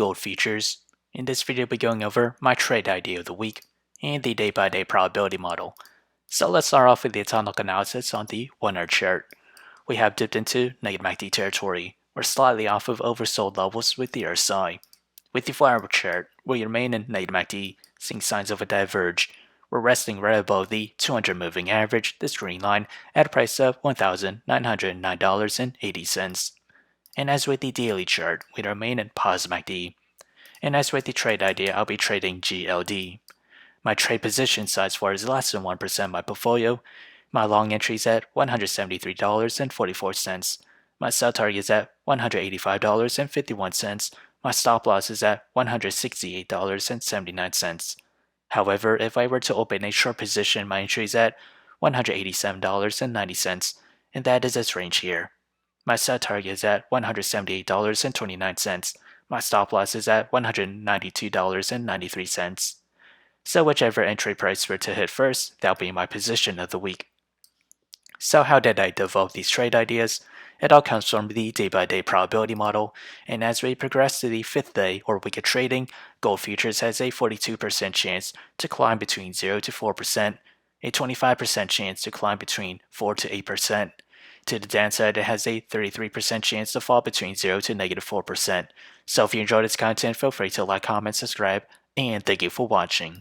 gold futures. In this video, we'll be going over my trade idea of the week and the day-by-day probability model. So let's start off with the atomic analysis on the 1-hour chart. We have dipped into NUGT territory. We're slightly off of oversold levels with the RSI. With the 4-hour chart, we remain in NUGT, seeing signs of a diverge. We're resting right above the 200 moving average, this green line, at a price of $1,909.80. And as with the daily chart, we remain in positive MACD. And as with the trade idea, I'll be trading GLD. My trade position size for is less than 1% of my portfolio. My long entry is at $173.44. My sell target is at $185.51. My stop loss is at $168.79. However, if I were to open a short position, my entry is at $187.90, and that is its range here. My sell target is at $178.29. My stop loss is at $192.93. So whichever entry price were to hit first, that'll be my position of the week. So how did I develop these trade ideas? It all comes from the day-by-day probability model, and as we progress to the 5th day or week of trading, gold futures has a 42% chance to climb between 0 to 4%, a 25% chance to climb between 4 to 8%. To the downside, it has a 33% chance to fall between 0 to negative 4%. So if you enjoyed this content, feel free to like, comment, subscribe, and thank you for watching.